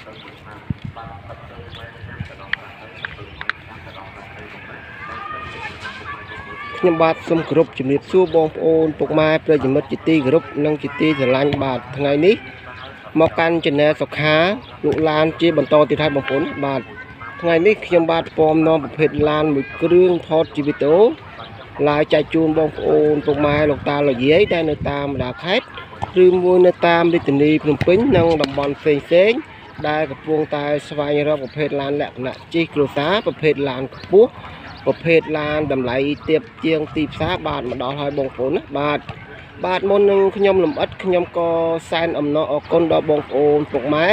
ខ្ញុំបាទសូមគោរពជំរាបសួរបងប្អូនពុកម៉ែប្រិយមិត្តជាទីគោរពនិងជាទីស្រឡាញ់បាទថ្ងៃនេះមកកាន់ channel សុខាលោកឡានជាបន្តទៀតហើយបងប្អូនបាទថ្ងៃនេះខ្ញុំបាទពំនាំប្រភេទឡានមួយគ្រឿងថតជាវីដេអូឡាយចែកជូនបងប្អូនពុកម៉ែលោកតាលោកយាយដែលនៅតាមបណ្ដាខេត្តឬមួយនៅតាមរាជធានីភ្នំពេញនិងតំបន់ផ្សេងៗដែលកំពុងតែស្វែងរកប្រភេទឡានលក្ខណៈជិះគ្រួសារប្រភេទឡានខ្ពស់ប្រភេទឡានតម្លៃទាបជាងទីផ្សារបាទមកដល់ហើយបងប្អូនណាបាទមុននឹងខ្ញុំលំអិតខ្ញុំក៏សែនអំណរអគុណដល់បងប្អូនពុកម៉ែ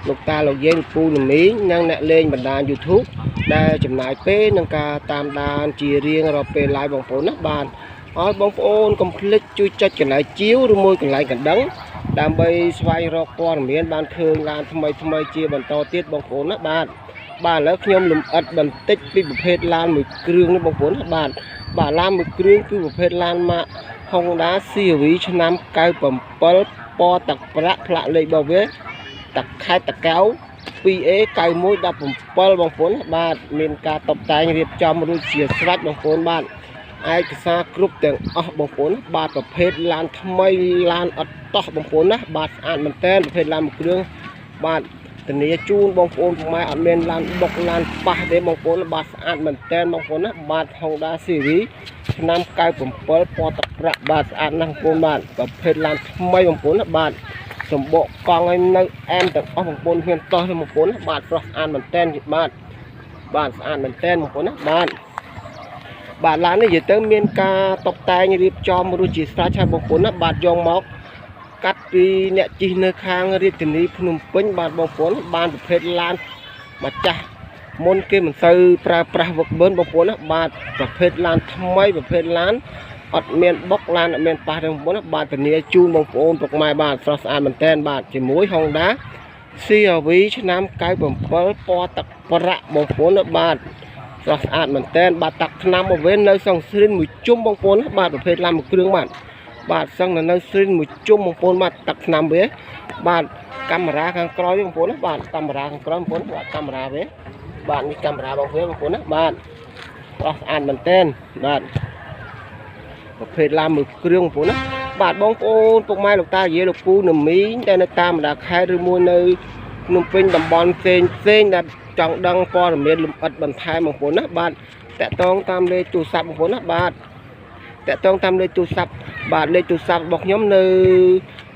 លោកតាលោកយាយលោកពូលោកមីងនិងអ្នកលេងបណ្ដាញ YouTube ដែលចំណាយពេលនឹងការតាមដានជារៀងរាល់ពេល live បងប្អូនណាបាទហើយបងប្អូនកុំភ្លេចជួយចុចកន្លែងជាវឬមួយកន្លែងកណ្ដឹងដើម្បីស្វែងរកព័ត៌មានបានឃើញឡានថ្មីជាបន្តទៀតបងប្អូនណាបាទឥឡូវខ្ញុំលំអិតបន្តិចពីប្រភេទឡានមួយគ្រឿងនេះបងប្អូនបាទឡានមួយគ្រឿងគឺប្រភេទឡានម៉ាក Honda CRV ឆ្នាំ97ពណ៌ទឹកប្រាក់ផ្លាកលេខរបស់វាទឹកខេត្តតាកែវ 2A 9117បងប្អូនបាទមានការតុបតែងរៀបចំរួចជាស្រេចបងប្អូនបាទឯកសារគ្រប់ទាំងអស់បងប្អូនបាទប្រភេទឡានថ្មីឡានអត់តោះបងប្អូនណាបាទស្អាតមែនតើប្រភេទឡានមួយគ្រឿងបាទធានាជូនបងប្អូនពុកម៉ែអត់មានឡានបុកឡានប៉ះទេបងប្អូនបាទស្អាតមែនតើបងប្អូនណាបាទ Honda CRV ឆ្នាំ97ពណ៌ទឹកប្រាក់បាទស្អាតណាស់បងប្អូនបាទប្រភេទឡានថ្មីបងប្អូនណាបាទសម្បកកង់ឲ្យនៅអែមទាំងអស់បងប្អូនហ៊ានតោះទេបងប្អូនណាបាទស្រស់ស្អាតមែនតើបាទស្អាតមែនតើបងប្អូនណាបាទឡាននេះនិយាយទៅមានការតុបតែងរៀបចំរួចជាស្រេចហើយបងប្អូនណាបាទយកមកកាត់ពីអ្នកជិះនៅខាងរាជធានីភ្នំពេញបាទបងប្អូនបានប្រភេទឡានម្ចាស់មុនគេមិនសូវប្រើប្រាស់វឹកបឺនបងប្អូនណាបាទប្រភេទឡានថ្មីប្រភេទឡានអត់មានបុកឡានអត់មានប៉ះទេបងប្អូនណាបាទធានាជូនបងប្អូនពុកម៉ែបាទស្រស់ស្អាតមែនតើបាទជាមួយ Honda CRV ឆ្នាំ97ពណ៌ទឹកប្រាក់បងប្អូនណាបាទស្រស់ស្អាតមែនតើបាទតាក់ថ្នាំមកវិញនៅសង្គ្រាមមួយជុំបងប្អូនណាបាទប្រភេទឡានមួយគ្រឿងបាទសឹងនៅស្រីនមួយជុំបងប្អូនបាទតាក់ថ្នាំវាបាទកាមេរ៉ាខាងក្រោយបងប្អូនណាបាទកាមេរ៉ាខាងក្រោយបងប្អូនបាទកាមេរ៉ាវាបាទនេះកាមេរ៉ាបងប្អូនណាបាទស្រស់ស្អាតមែនតើបាទប្រភេទឡានមួយគ្រឿងបងប្អូនណាបាទបងប្អូនពុកម៉ែលោកតាយាយលោកពូនមីងដែលនៅតាមបណ្ដាខេត្តឬមួយនៅភ្នំពេញតំបន់ផ្សេងដែលចង់ដឹងព័ត៌មានលម្អិតបន្ថែមបងប្អូនណាបាទតាក់ទងតាមលេខទូរស័ព្ទបងប្អូនណាបាទតាក់ទងតាមលេខទូរស័ព្ទបាទលេខទូរស័ព្ទរបស់ខ្ញុំនៅ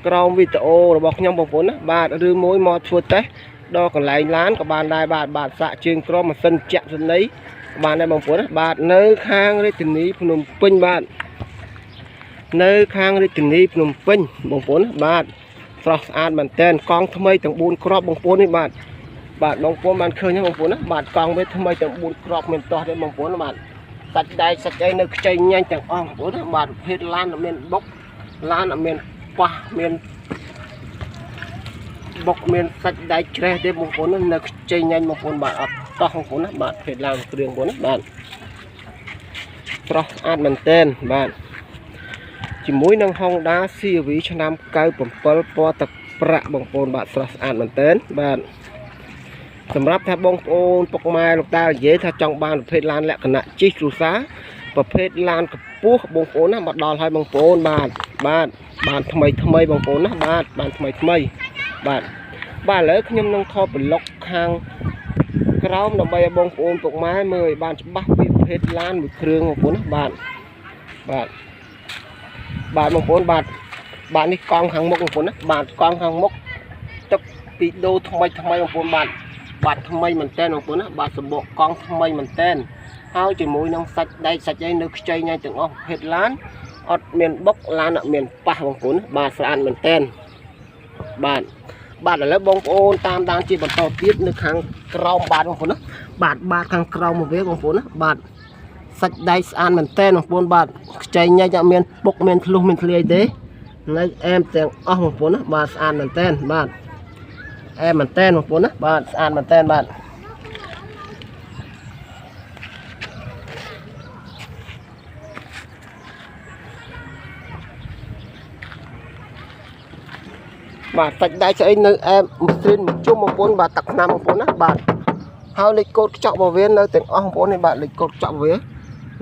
ក្រោមវីដេអូរបស់ខ្ញុំបងប្អូនណាបាទឬមួយមកធ្វើតេស្តដល់កន្លែងឡានក៏បានដែរបាទសាក់ជើងក្រមម៉ាស៊ីនចាក់សនីបានដែរបងប្អូនណាបាទនៅខាងរាជធានីភ្នំពេញបាទនៅខាងរាជធានីភ្នំពេញបងប្អូនណាបាទស្រស់ស្អាតមែនតើកង់ថ្មីទាំង4គ្រាប់បងប្អូននេះបាទបងប្អូនបានឃើញទេបងប្អូនណាបាទកង់វាថ្មីទាំង4គ្រាប់មានតោះទេបងប្អូនណាបាទសាច់ដែកសាច់អីនៅខ្ចីញ៉ាញ់ទាំងអស់បងប្អូនណាបាទប្រភេទឡានអត់មានបុកឡានអត់មានប៉ះមានបុកមានសាច់ដែកច្រេះទេបងប្អូនណានៅខ្ចីញ៉ាញ់បងប្អូនបាទអត់តោះបងប្អូនណាបាទប្រភេទឡានគ្រឿងបងប្អូនណាបាទស្រស់ស្អាតមែនតើបាទជាមួយនឹង Honda CRV ឆ្នាំ97ពណ៌ទឹកប្រាក់បងប្អូនបាទស្រស់ស្អាតមែនតើបាទសម្រាប់ថាបងប្អូនពុកម៉ែលោកតានិយាយថាចង់បានប្រភេទឡានលក្ខណៈជិះគ្រួសារប្រភេទឡានកម្ពស់បងប្អូនណាមកដល់ហើយបងប្អូនបាទបានថ្មីបងប្អូនណាបាទបានថ្មីបាទឥឡូវខ្ញុំនឹងថតប្លុកខាងក្រោមដើម្បីឲ្យបងប្អូនពុកម៉ែមើលឲ្យបានច្បាស់ពីប្រភេទឡានមួយគ្រឿងបងប្អូនណាបាទបងប្អូនបាទនេះកង់ខាងមុខបងប្អូនណាបាទកង់ខាងមុខទឹកពីដូរថ្មីបងប្អូនបាទថ្មីមែនតើបងប្អូនណាបាទសម្បកកង់ថ្មីមែនតើហើយជាមួយនឹងសាច់ដែកសាច់អីនៅខ្ចីញ៉ៃទាំងអស់ប្រភេទឡានអត់មានបុកឡានអត់មានប៉ះបងប្អូនបាទស្អាតមែនតើបាទឥឡូវបងប្អូនតាមដានជាបន្តទៀតនៅខាងក្រោមបាទបងប្អូនណាបាទខាងក្រោមមកវាបងប្អូនណាបាទសាច់ដែកស្អាតមែនតើបងប្អូនបាទខ្ចីញ៉ៃអត់មានបុកមានធ្លុះមានធ្លាយទេនៅអែមទាំងអស់បងប្អូនណាបាទស្អាតមែនតើបាទអែមមែនតើបងប្អូនណាបាទស្អាតមែនតើបាទ បាទសាច់ដៃស្អីនៅអែមស្រីនជុំបងប្អូនបាទទឹកឆ្នាំបងប្អូនណាបាទហើយលេខកូដខ្ចក់របស់វានៅទាំងអស់បងប្អូននេះបាទលេខកូដខ្ចក់វា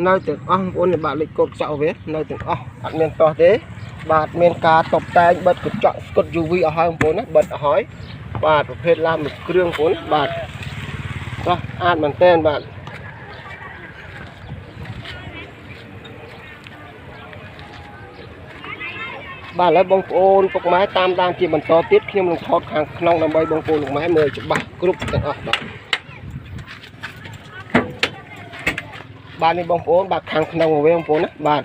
នៅទាំងអស់បងប្អូននេះបាទលេខកូដខ្ចក់វានៅទាំងអស់អត់មានតោះទេបាទមានការតបតែងបិទកញ្ចក់ស្គុត UV អស់ហើយបងប្អូនណាបិទអស់ហើយបាទប្រភេទឡានមួយគ្រឿងបងប្អូនបាទតោះអាចមែនតើបាទបាទឥឡូវបងប្អូនពុកម៉ែតាមដានជាបន្តទៀតខ្ញុំនឹងថតខាងក្នុងដើម្បីបងប្អូនពុកម៉ែមើលច្បាស់គ្រប់ទាំងអស់បាទនេះបងប្អូនបាទខាងក្នុងរបស់វាបងប្អូនណាបាទ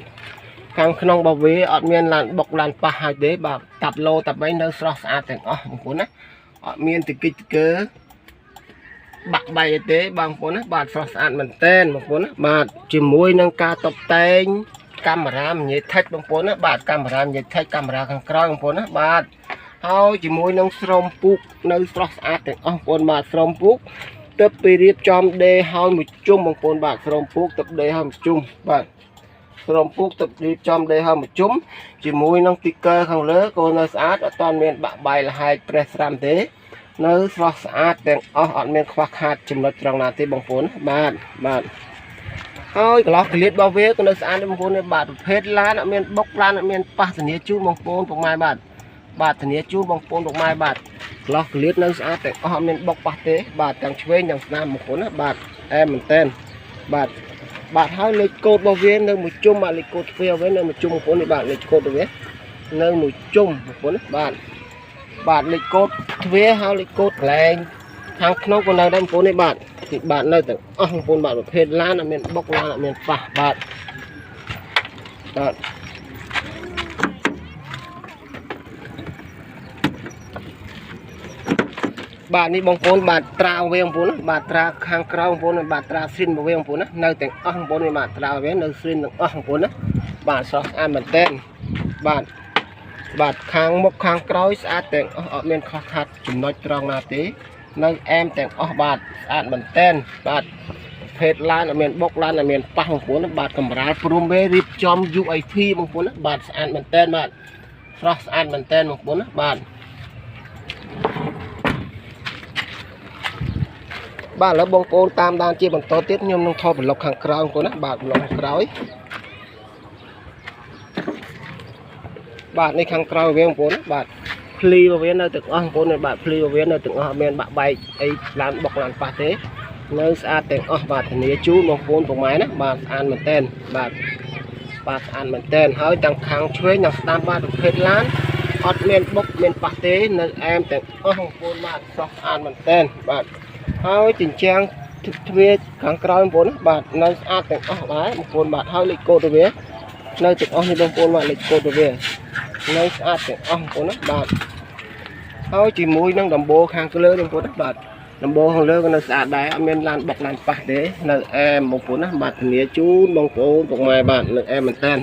ខាងក្នុងរបស់វាអត់មានឡានបុកឡានប៉ះហើយទេបាទតាប់ឡូតាប់អីនៅស្រស់ស្អាតទាំងអស់បងប្អូនណាអត់មានតិកិច្ចកើបាក់បែកទេបងប្អូនណាបាទស្រស់ស្អាតមែនទែនបងប្អូនណាបាទជាមួយនឹងការតុបតែងកាមេរ៉ាញ៉េថិចបងប្អូនណាបាទកាមេរ៉ាញ៉េថិចកាមេរ៉ាខាងក្រោយបងប្អូនណាបាទហើយជាមួយនឹងស្រោមពូកនៅស្រស់ស្អាតទាំងអស់បងប្អូនបាទស្រោមពូកទឹកពីរៀបចំដេហើយមួយជុំបងប្អូនបាទស្រោមពូកទឹកដេហើយមួយជុំបាទស្រោមពូកទឹករៀបចំដេហើយមួយជុំជាមួយនឹងទីកឺខាងលើក៏នៅស្អាតអត់ទាន់មានបាក់បែកលហែកប្រេះស្រាំទេនៅស្រស់ស្អាតទាំងអស់អត់មានខ្វះខាតចំណុចត្រង់ណាទេបងប្អូនបាទហើយកន្លោះកលៀតរបស់វាក៏នៅស្អាតបងប្អូនបាទប្រភេទឡានអត់មានបុកឡានអត់មានប៉ះធានាជូនបងប្អូនពុកម៉ែបាទធានាជូនបងប្អូនពុកម៉ែបាទកន្លោះកលៀតនៅស្អាតទាំងអស់អត់មានបុកប៉ះទេបាទទាំងឆ្វេងទាំងស្ដាំបងប្អូនណាបាទអែមមែនតើបាទហើយលេខកូដរបស់វានៅមួយជុំបាទលេខកូដទ្វេវានៅមួយជុំបងប្អូននេះបាទលេខកូដរបស់វានៅមួយជុំបងប្អូនណាបាទលេខកូដទ្វេហើយលេខកូដកន្លែងខាងក្នុងក៏នៅដែរបងប្អូននេះបាទនៅទាំងអស់បងប្អូនបាទប្រភេទឡានអត់មានបុកឡានអត់មានប៉ះបាទនេះបងប្អូនបាទត្រាវាបងប្អូនណាបាទត្រាខាងក្រៅបងប្អូនបាទត្រាស្រីនរបស់វាបងប្អូនណានៅទាំងអស់បងប្អូននេះបាទត្រាវានៅស្រីនទាំងអស់បងប្អូនណាបាទស្រស់ស្អាតមែនតើបាទខាងមុខខាងក្រោយស្អាតទាំងអស់អត់មានខុសខាតចំណុចត្រង់ណាទេនៅអែមទាំងអស់បាទស្អាតមែនតើបាទប្រភេទឡានអត់មានបុកឡានអត់មានប៉ះបងប្អូនណាបាទកម្រាលព្រំវេរៀបចំ UIP បងប្អូនណាបាទស្អាតមែនតើបាទស្រស់ស្អាតមែនតើបងប្អូនណាបាទឥឡូវបងប្អូនតាមដានជាបន្តទៀតខ្ញុំនឹងថតប្លុកខាងក្រៅបងប្អូនណាបាទប្លុកខាងក្រោយបាទនេះខាងក្រៅវាបងប្អូនណាបាទភ្លីរបស់វានៅទាំងអស់បងប្អូនបាទភ្លីរបស់វានៅទាំងអស់អត់មានបាក់បែកអីឡានបុកឡានប៉ះទេនៅស្អាតទាំងអស់បាទធានាជូនបងប្អូនពុកម៉ែណាបាទស្អាតមែនតើបាទស្អាតមែនតើហើយទាំងខាងឆ្វេងទាំងស្ដាំបាទប្រភេទឡានអត់មានបុកមានប៉ះទេនៅអែមទាំងអស់បងប្អូនបាទស្រស់ស្អាតមែនតើបាទហើយជញ្ជាំងទ្វារខាងក្រោយបងប្អូនណាបាទនៅស្អាតទាំងអស់ដែរបងប្អូនបាទហើយលេខកូដរបស់វានៅទាំងអស់នេះបងប្អូនបាទលេខកូដរបស់វានៅស្អាតទាំងអស់បងប្អូនណាបាទហើយជាមួយនឹងដំបូលខាងលើបងប្អូនណាបាទដំបូលខាងលើក៏នៅស្អាតដែរអត់មានឡានបុកឡានប៉ះទេនៅអែមបងប្អូនណាបាទធានាជូនបងប្អូនពុកម៉ែបាទនៅអែមមែនតើ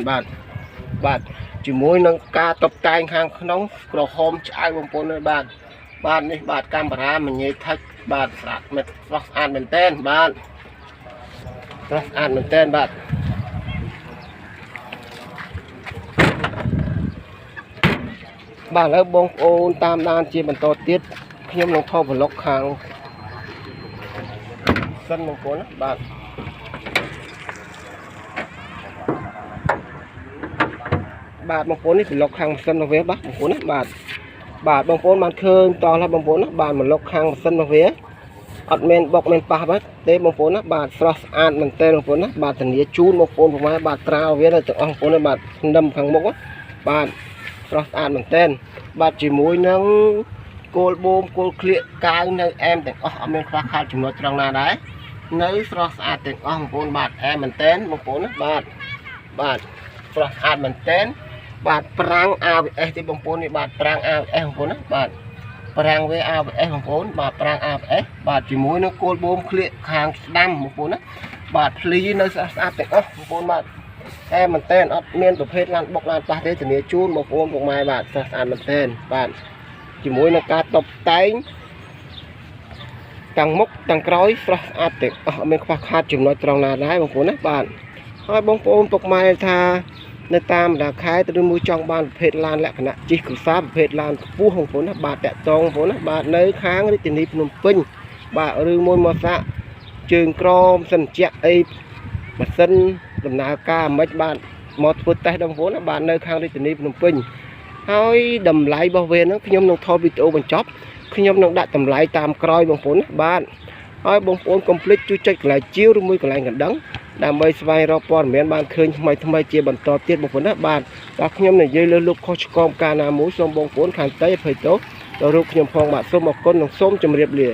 បាទជាមួយនឹងការតុបតែងខាងក្នុងក្រហមឆ្អៅបងប្អូនបាទនេះបាទកាមេរ៉ាមញ៉េថិចបាទស្អាតមែនស្រស់ស្អាតមែនតើបាទស្រស់ស្អាតមែនតើបាទឥឡូវបងប្អូនតាមដានជាបន្តទៀតខ្ញុំនឹងថតប្លុកខាងសិនបងប្អូនណាបាទបងប្អូននេះប្លុកខាងម៉ាស៊ីនរបស់វាបាទបងប្អូនណាបាទបងប្អូនបានឃើញតោះហើយបងប្អូនណាបាទប្លុកខាងម៉ាស៊ីនរបស់វាអត់មានបុកមានប៉ះបាទទេបងប្អូនណាបាទស្រស់ស្អាតមែនតើបងប្អូនណាបាទធានាជូនបងប្អូនប្រហែលបាទត្រាវានៅទាំងអស់បងប្អូនណាបាទនឹមខាងមុខបាទស្រស់ស្អាតមែនតើបាទជាមួយនឹងគោលបូមគោលក្លៀកកាវនៅអែមទាំងអស់អត់មានខ្វះខាតចំណុចត្រង់ណាដែរនៅស្រស់ស្អាតទាំងអស់បងប្អូនបាទអែមមែនតើបងប្អូនណាបាទស្រស់ស្អាតមែនតើបាទប្រាំង ABS ទេបងប្អូននេះបាទប្រាំង ABS បងប្អូនណាបាទប្រាំងវា ABS បងប្អូនបាទប្រាំង ABS បាទជាមួយនឹងគោលបូមក្លៀកខាងស្ដាំបងប្អូនណាបាទភ្លីនៅស្អាតទាំងអស់បងប្អូនបាទអែមមែនតើអត់មានប្រភេទឡានបុកឡានប៉ះទេធានាជូនបងប្អូនពុកម៉ែបាទស្រស់ស្អាតមែនតើបាទជាមួយនឹងការតុបតែងទាំងមុខទាំងក្រោយស្រស់ស្អាតទាំងអស់អត់មានខ្វះខាតចំណុចត្រង់ណាដែរបងប្អូនណាបាទហើយបងប្អូនពុកម៉ែថា ในตามราคาตัวมือจองบ้านเพชรลานและขณะจิกษาเพชรลานผู้ของฝนบาทแตะตองฝนบาทในค้างที่นี้พนมปิ้งบาทหรือมวยมาสะจึงกรอมสันเจไอมาสันดำนาการไม่บาทมอดพุทธแต่ดำฝนบาทในค้างที่นี้พนมปิ้งให้ดำไหลบริเวณนั้นขยมนองทอวิโอบรรจบขยมนองดัดดำไหลตามกรอยบางฝนบาทให้บางฝนคอมพลีทจุดใจไหลจิ้วหรือมือไหลกันดังดำใบสบายเราปอนเหมือนบานคืนทำไมเจียบันต่อเตี้ยบางฝนบาทจากขยมในยืนเลือลุกข้อชกอมการนาหมูส้มบางฝนขันเตยเผยโตเราลุกขยมพองบาทส้มออกก้นของส้มจำเรียบเรีย